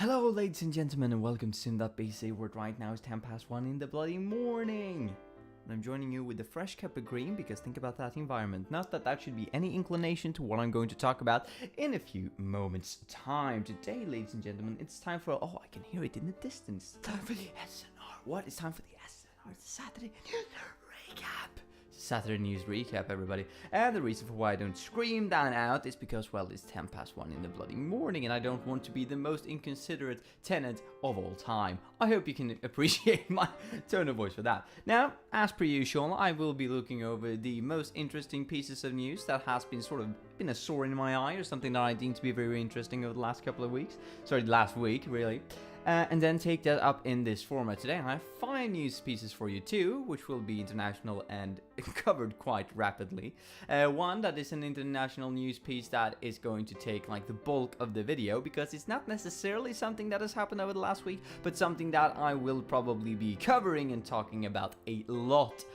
Hello ladies and gentlemen and welcome to Sim.bc, where right now is 10 past 1 in the bloody morning. And I'm joining you with a fresh cup of green because think about that environment. Not that that should be any inclination to what I'm going to talk about in a few moments time. Today, ladies and gentlemen, it's time for, oh, I can hear it in the distance. It's time for the SNR. What? It's time for the SNR, the Saturday News Recap. Saturday News Recap, everybody. And the reason for why I don't scream that out is because, well, it's 10 past 1 in the bloody morning and I don't want to be the most inconsiderate tenant of all time. I hope you can appreciate my tone of voice for that. Now, as per usual, I will be looking over the most interesting pieces of news that has been been a sore in my eye, or something that I deem to be very interesting over the last couple of weeks. Sorry, last week, really. And then take that up in this format today. And I have 5 news pieces for you too, which will be international and covered quite rapidly. One that is an international news piece that is going to take like the bulk of the video, because it's not necessarily something that has happened over the last week, but something that I will probably be covering and talking about a lot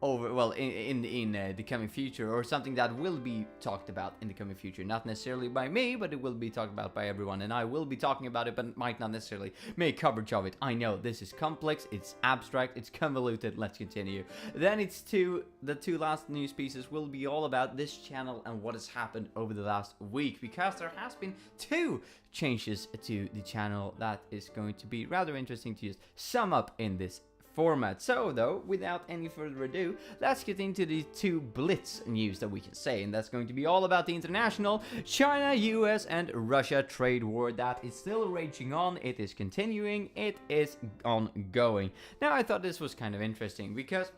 over, well, in the coming future, or something that will be talked about in the coming future. Not necessarily by me, but it will be talked about by everyone, and I will be talking about it, but might not necessarily make coverage of it. I know this is complex, it's abstract, it's convoluted. Let's continue. Then the two last news pieces will be all about this channel and what has happened over the last week, because there has been 2 changes to the channel that is going to be rather interesting to just sum up in this format. So though, without any further ado, let's get into the 2 blitz news that we can say, and that's going to be all about the international China, US and Russia trade war that is still raging on. It is continuing, it is ongoing. Now, I thought this was kind of interesting because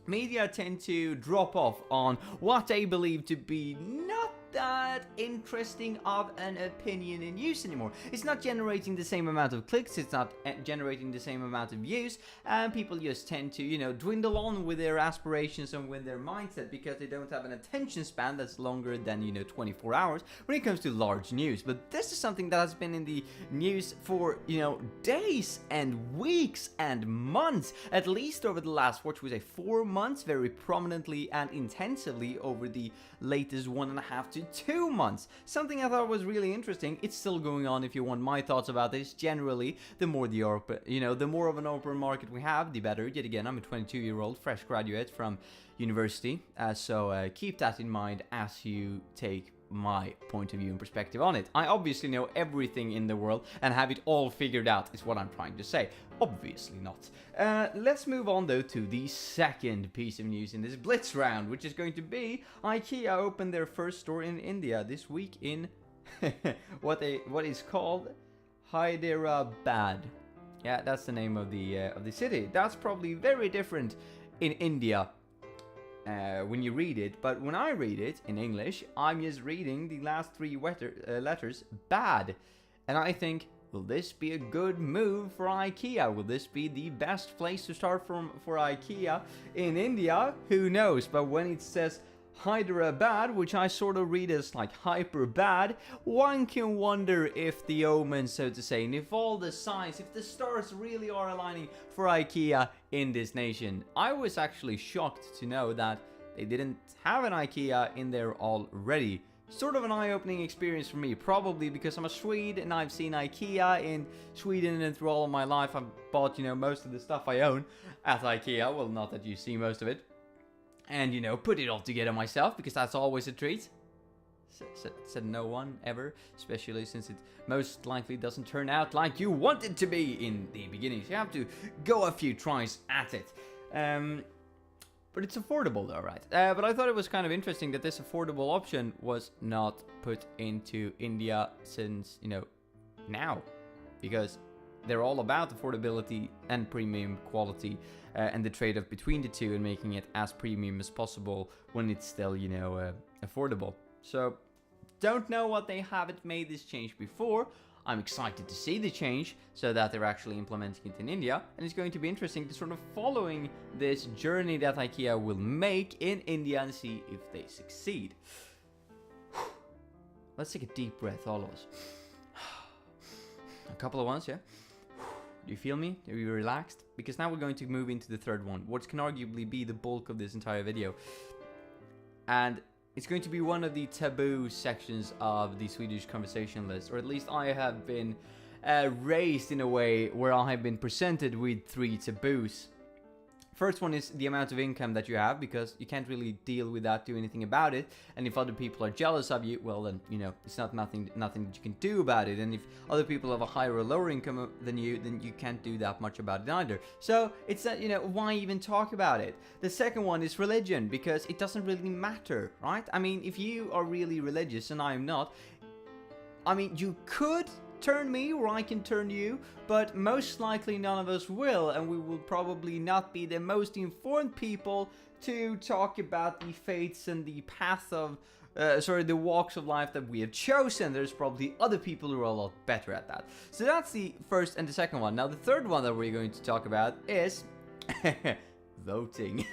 media tend to drop off on what they believe to be not that interesting of an opinion in use anymore. It's not generating the same amount of clicks, it's not generating the same amount of views, and people just tend to, you know, dwindle on with their aspirations and with their mindset because they don't have an attention span that's longer than, you know, 24 hours when it comes to large news. But this is something that has been in the news for, you know, days and weeks and months, at least over the last, what should we say, 4 months, very prominently and intensively over the latest 1.5 to 2 months. Something I thought was really interesting. It's still going on. If you want my thoughts about this, generally, the more the more of an open market we have, the better. Yet again, I'm a 22-year-old fresh graduate from university, so keep that in mind as you take my point of view and perspective on it. I obviously know everything in the world and have it all figured out, is what I'm trying to say. Obviously not. Let's move on though to the second piece of news in this blitz round, which is going to be IKEA opened their first store in India this week in what is called Hyderabad. Yeah, that's the name of the city. That's probably very different in India when you read it, but when I read it in English, I'm just reading the last 3 letters, bad, and I think, will this be a good move for IKEA? Will this be the best place to start for IKEA in India? Who knows? But when it says Hyderabad, which I sort of read as like hyper bad, one can wonder if the omen, so to say, and if all the signs, if the stars really are aligning for IKEA in this nation. I was actually shocked to know that they didn't have an IKEA in there already. Sort of an eye-opening experience for me, probably because I'm a Swede and I've seen IKEA in Sweden, and through all of my life I've bought, you know, most of the stuff I own at IKEA. Well, not that you see most of it. And, you know, put it all together myself, because that's always a treat. Said no one ever, especially since it most likely doesn't turn out like you want it to be in the beginning. So you have to go a few tries at it. But it's affordable though, right? But I thought it was kind of interesting that this affordable option was not put into India since, you know, now. Because they're all about affordability and premium quality, and the trade-off between the two, and making it as premium as possible when it's still, you know, affordable. So, don't know what they haven't made this change before. I'm excited to see the change, so that they're actually implementing it in India, and it's going to be interesting to sort of following this journey that IKEA will make in India and see if they succeed. Let's take a deep breath, all of us. A couple of ones, yeah? Do you feel me? Are you relaxed? Because now we're going to move into the third one, which can arguably be the bulk of this entire video. And it's going to be one of the taboo sections of the Swedish conversation list, or at least I have been raised in a way where I have been presented with 3 taboos. First one is the amount of income that you have, because you can't really deal with that, do anything about it. And if other people are jealous of you, well then, you know, it's nothing that you can do about it. And if other people have a higher or lower income than you, then you can't do that much about it either. So it's that, you know, why even talk about it? The second one is religion, because it doesn't really matter, right? I mean, if you are really religious and I am not, I mean, you could turn me or I can turn you, but most likely none of us will, and we will probably not be the most informed people to talk about the fates and the path of the walks of life that we have chosen. There's probably other people who are a lot better at that. So that's the first and the second one. Now the third one that we're going to talk about is voting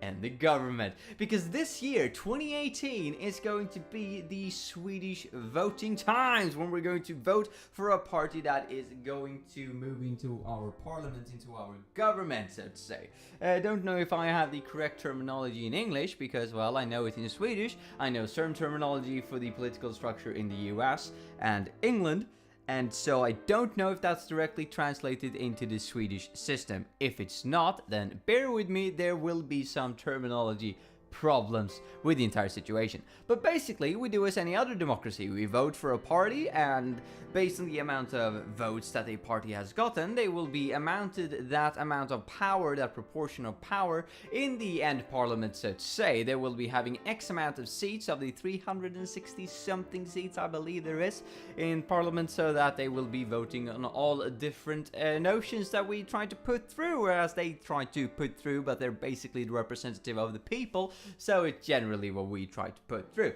and the government, because this year 2018 is going to be the Swedish voting times, when we're going to vote for a party that is going to move into our parliament, into our government, so to say. I don't know if I have the correct terminology in English, because, well, I know it in Swedish. I know certain terminology for the political structure in the US and England, and so I don't know if that's directly translated into the Swedish system. If it's not, then bear with me, there will be some terminology problems with the entire situation. But basically, we do as any other democracy. We vote for a party, and based on the amount of votes that a party has gotten, they will be amounted that amount of power, that proportion of power, in the end parliament, so to say. They will be having X amount of seats of the 360 something seats, I believe there is, in parliament, so that they will be voting on all different notions that we try to put through, whereas they try to put through, but they're basically the representative of the people, so it's generally what we try to put through.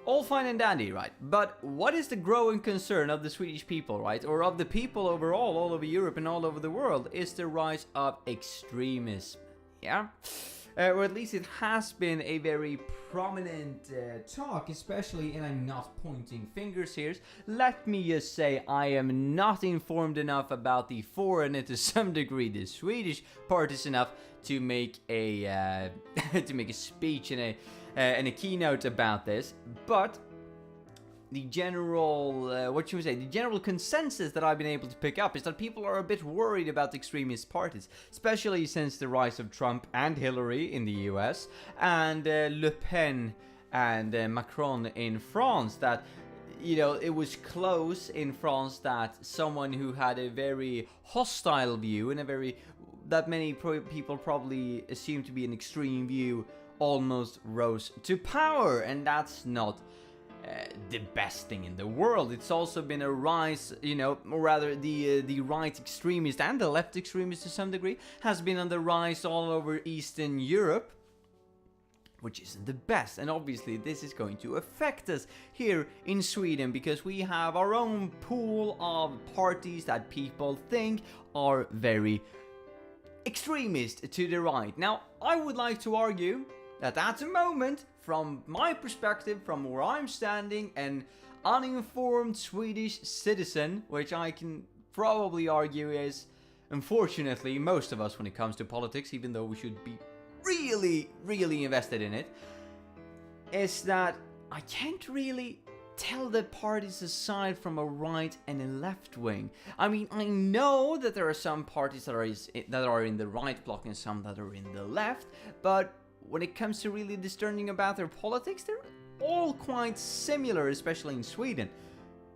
All fine and dandy, right? But what is the growing concern of the Swedish people, right? Or of the people overall, all over Europe and all over the world, is the rise of extremism, yeah? Or at least it has been a very prominent talk, especially, and I'm not pointing fingers here, let me just say I am not informed enough about the foreign and to some degree the Swedish parties enough to make a to make a speech and a keynote about this, but the general, the general consensus that I've been able to pick up is that people are a bit worried about extremist parties, especially since the rise of Trump and Hillary in the US, and Le Pen and Macron in France, that, you know, it was close in France that someone who had a very hostile view and that many people probably assumed to be an extreme view almost rose to power, and that's not the best thing in the world. It's also been a rise, you know, or rather the right extremist and the left extremist to some degree has been on the rise all over Eastern Europe, which isn't the best. And obviously this is going to affect us here in Sweden, because we have our own pool of parties that people think are very extremist to the right. Now, I would like to argue that at the moment, from my perspective, from where I'm standing, an uninformed Swedish citizen, which I can probably argue is, unfortunately, most of us when it comes to politics, even though we should be really, really invested in it, is that I can't really tell the parties aside from a right and a left wing. I mean, I know that there are some parties that are in the right bloc and some that are in the left, but when it comes to really discerning about their politics, they're all quite similar, especially in Sweden,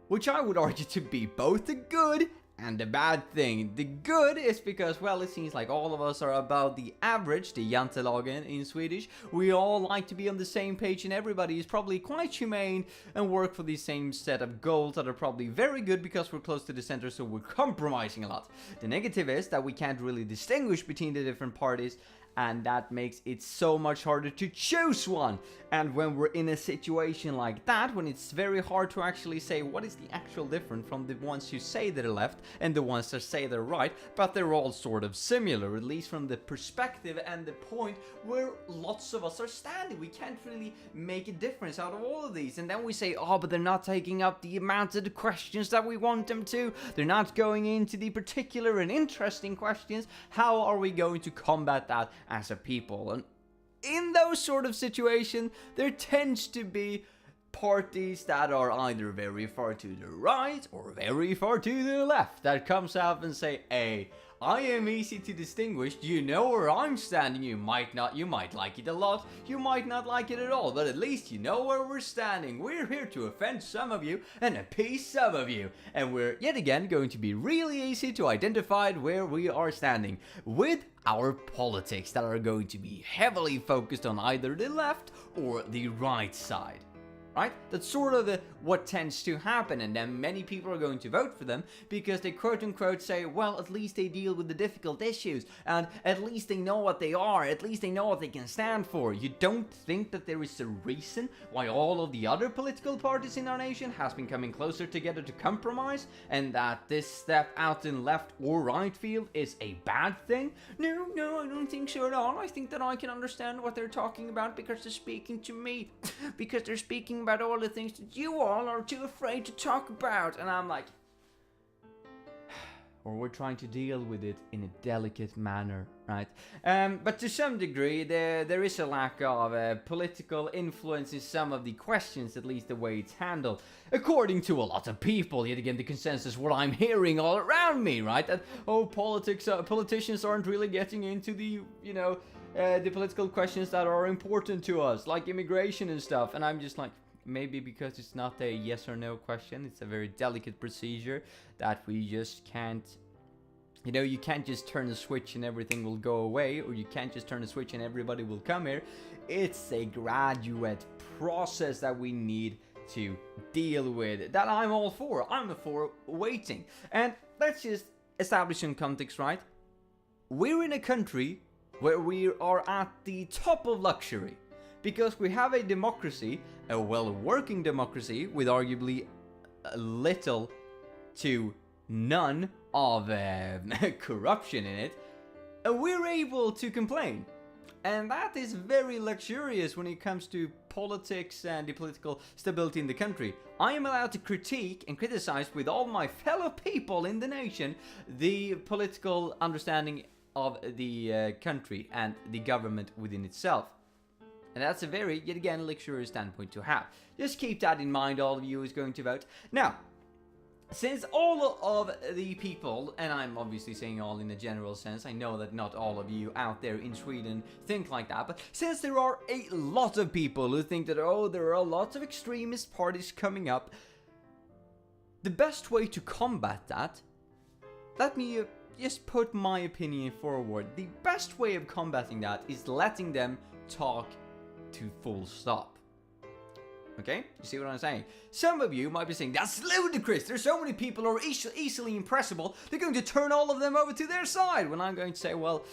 which I would argue to be both the good and the bad thing. The good is because, well, it seems like all of us are about the average, the jantelagen in Swedish. We all like to be on the same page, and everybody is probably quite humane and work for the same set of goals that are probably very good because we're close to the center, so we're compromising a lot. The negative is that we can't really distinguish between the different parties, and that makes it so much harder to choose one. And when we're in a situation like that, when it's very hard to actually say what is the actual difference from the ones who say they're left and the ones that say they're right, but they're all sort of similar, at least from the perspective and the point where lots of us are standing. We can't really make a difference out of all of these. And then we say, oh, but they're not taking up the amount of the questions that we want them to. They're not going into the particular and interesting questions. How are we going to combat that as a people? And in those sort of situations, there tends to be parties that are either very far to the right or very far to the left that comes out and say, hey, I am easy to distinguish, you know where I'm standing, you might like it a lot, you might not like it at all, but at least you know where we're standing. We're here to offend some of you and appease some of you, and we're yet again going to be really easy to identify where we are standing with our politics that are going to be heavily focused on either the left or the right side. Right? That's sort of what tends to happen, and then many people are going to vote for them because they quote-unquote say, well, at least they deal with the difficult issues, and at least they know what they are, at least they know what they can stand for. You don't think that there is a reason why all of the other political parties in our nation has been coming closer together to compromise, and that this step out in left or right field is a bad thing? No, I don't think so at all. I think that I can understand what they're talking about because they're speaking to me, because they're speaking about all the things that you all are too afraid to talk about. And I'm like, or we're trying to deal with it in a delicate manner, right? But to some degree, there is a lack of political influence in some of the questions, at least the way it's handled, according to a lot of people. Yet again, the consensus, what I'm hearing all around me, right? That, politicians aren't really getting into the, the political questions that are important to us, like immigration and stuff. And I'm just like, maybe because it's not a yes or no question, it's a very delicate procedure that we just can't, you can't just turn a switch and everything will go away, or you can't just turn a switch and everybody will come here. It's a graduate process that we need to deal with, that I'm all for. I'm for waiting. And let's just establish some context, right? We're in a country where we are at the top of luxury, because we have a democracy, a well-working democracy, with arguably little to none of corruption in it, and we're able to complain. And that is very luxurious when it comes to politics and the political stability in the country. I am allowed to critique and criticize with all my fellow people in the nation the political understanding of the country and the government within itself. And that's a very, yet again, luxurious standpoint to have. Just keep that in mind, all of you who's going to vote. Now, since all of the people, and I'm obviously saying all in a general sense, I know that not all of you out there in Sweden think like that, but since there are a lot of people who think that, there are lots of extremist parties coming up, the best way to combat that, let me just put my opinion forward. The best way of combating that is letting them talk to full stop. Okay? You see what I'm saying? Some of you might be saying, that's ludicrous! There's so many people who are easily impressible, they're going to turn all of them over to their side! When I'm going to say, well,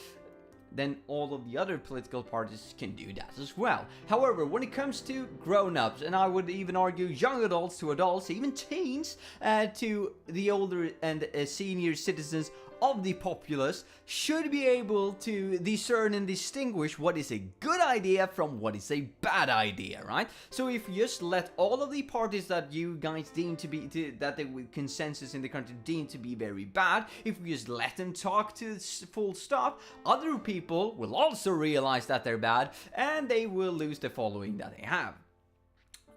then all of the other political parties can do that as well. However, when it comes to grown-ups, and I would even argue young adults to adults, even teens, to the older and senior citizens of the populace, should be able to discern and distinguish what is a good idea from what is a bad idea, right? So if you just let all of the parties that you guys deem to be, that the consensus in the country deem to be very bad, if we just let them talk to full stop, other people will also realize that they're bad, and they will lose the following that they have.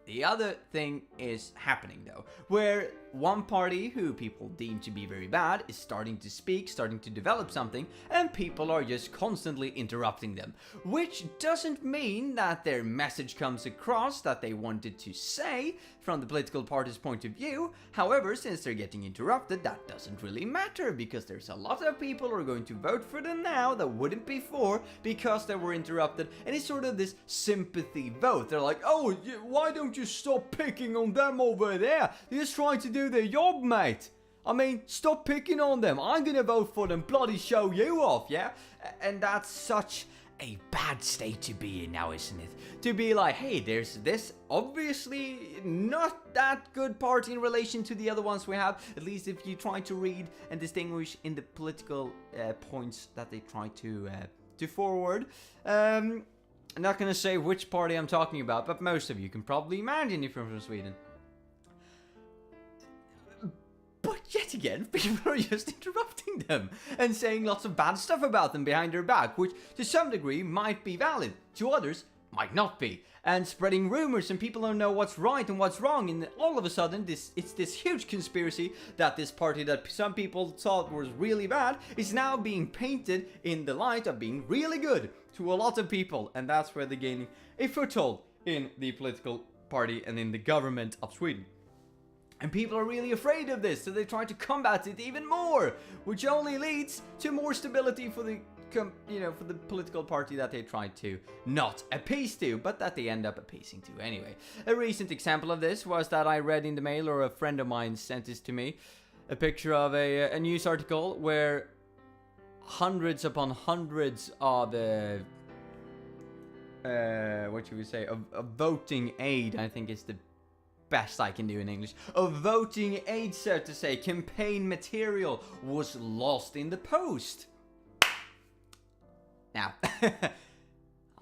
The other thing is happening though, where one party who people deem to be very bad is starting to speak, starting to develop something, and people are just constantly interrupting them. Which doesn't mean that their message comes across that they wanted to say from the political party's point of view. However, since they're getting interrupted, that doesn't really matter, because there's a lot of people who are going to vote for them now that wouldn't before because they were interrupted, and it's sort of this sympathy vote. They're like, oh, why don't you stop picking on them over there? They're just trying to do their job, mate. I mean, stop picking on them. I'm gonna vote for them. Bloody show you off, yeah? And that's such a bad state to be in now, isn't it? To be like, hey, there's this obviously not that good party in relation to the other ones we have, at least if you try to read and distinguish in the political points that they try to forward. I'm not gonna say which party I'm talking about, but most of you can probably imagine if you're from Sweden. But yet again, people are just interrupting them and saying lots of bad stuff about them behind their back, which to some degree might be valid, to others might not be, and spreading rumors, and people don't know what's right and what's wrong, and all of a sudden it's this huge conspiracy that this party that some people thought was really bad is now being painted in the light of being really good to a lot of people, and that's where they're gaining a foothold in the political party and in the government of Sweden. And people are really afraid of this, so they try to combat it even more, which only leads to more stability for the for the political party that they try to not appease to, but that they end up appeasing to anyway. A recent example of this was that I read in the mail, or a friend of mine sent this to me, a picture of a news article where hundreds upon hundreds of what should we say, of voting aid, I think is the best I can do in English, of voting aid, so to say, campaign material was lost in the post. Now,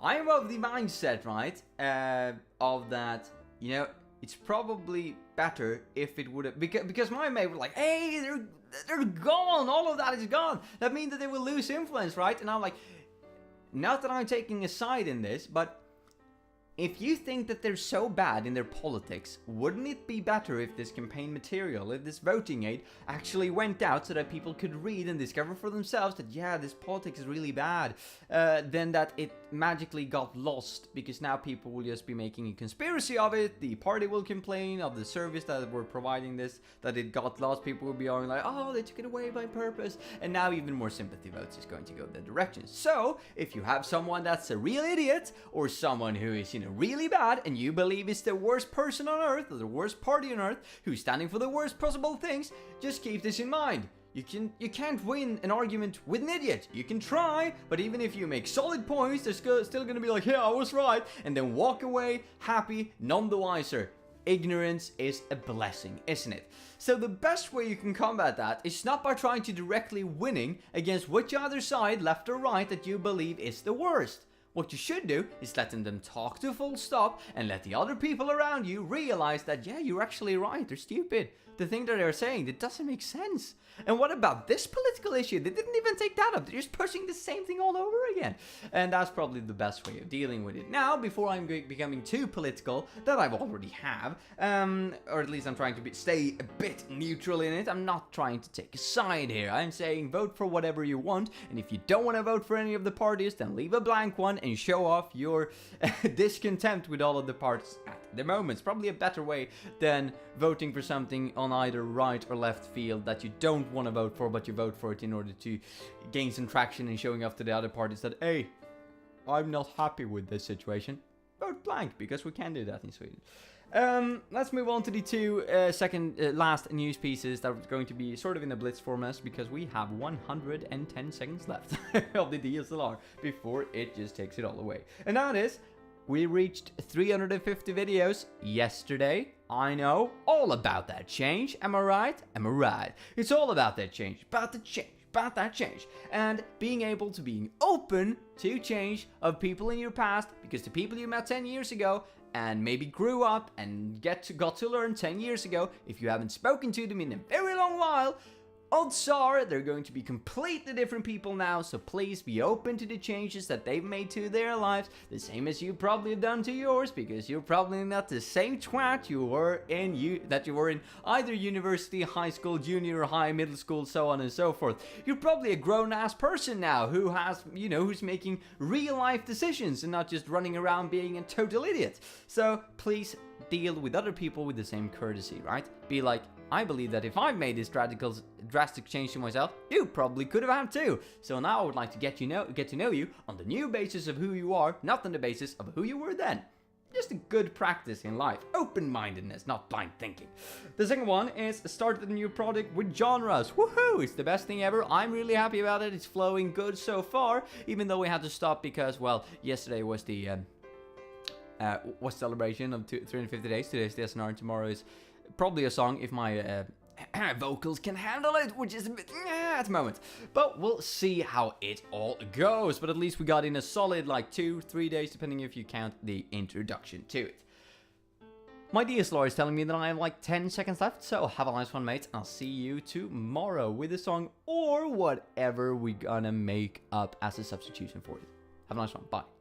I'm of the mindset, right, of that, it's probably better if it would have, because my mate was like, hey, they're gone, all of that is gone. That means that they will lose influence, right? And I'm like, not that I'm taking a side in this, but if you think that they're so bad in their politics, wouldn't it be better if this campaign material, if this voting aid, actually went out so that people could read and discover for themselves that, yeah, this politics is really bad, than that it magically got lost, because now people will just be making a conspiracy of it, the party will complain of the service that we're providing this, that it got lost, people will be going like, oh, they took it away by purpose, and now even more sympathy votes is going to go that direction. So, if you have someone that's a real idiot, or someone who is, really bad, and you believe it's the worst person on earth, or the worst party on earth, who's standing for the worst possible things, just keep this in mind. You can't win an argument with an idiot. You can try, but even if you make solid points, they're still gonna be like, yeah, I was right, and then walk away happy, none the wiser. Ignorance is a blessing, isn't it? So the best way you can combat that is not by trying to directly winning against which other side, left or right, that you believe is the worst. What you should do is letting them talk to full stop and let the other people around you realize that, yeah, you're actually right, they're stupid. The thing that they're saying, that doesn't make sense. And what about this political issue? They didn't even take that up. They're just pushing the same thing all over again. And that's probably the best way of dealing with it. Now, before I'm becoming too political, that I already have, or at least I'm trying to stay a bit neutral in it. I'm not trying to take a side here. I'm saying vote for whatever you want. And if you don't want to vote for any of the parties, then leave a blank one and show off your discontent with all of the parts at the moment. It's probably a better way than voting for something on either right or left field that you don't want to vote for, but you vote for it in order to gain some traction and showing off to the other parties that, hey, I'm not happy with this situation. Vote blank, because we can do that in Sweden. Let's move on to the two last news pieces that are going to be sort of in a blitz format, because we have 110 seconds left of the DSLR before it just takes it all away. And that is, we reached 350 videos yesterday. I know, all about that change. Am I right? Am I right? It's all about that change, about the change, about that change. And being able to being open to change of people in your past, because the people you met 10 years ago and maybe grew up and got to learn 10 years ago, if you haven't spoken to them in a very long while, odds are they're going to be completely different people now, so please be open to the changes that they've made to their lives, the same as you probably have done to yours, because you're probably not the same twat you were in either university, high school, junior high, middle school, so on and so forth. You're probably a grown-ass person now who has, who's making real-life decisions and not just running around being a total idiot. So please deal with other people with the same courtesy, right? Be like, I believe that if I've made this drastic change to myself, you probably could have had too. So now I would like to get to know you on the new basis of who you are, not on the basis of who you were then. Just a good practice in life. Open-mindedness, not blind thinking. The second one is start a new project with genres. Woohoo! It's the best thing ever. I'm really happy about it. It's flowing good so far, even though we had to stop because, well, yesterday was the celebration of 350 days. Today's the SNR and tomorrow is probably a song if my vocals can handle it, which is a bit at the moment. But we'll see how it all goes. But at least we got in a solid 2-3 days, depending if you count the introduction to it. My DSLR is telling me that I have like 10 seconds left, so have a nice one, mates. I'll see you tomorrow with a song or whatever we're gonna make up as a substitution for it. Have a nice one. Bye.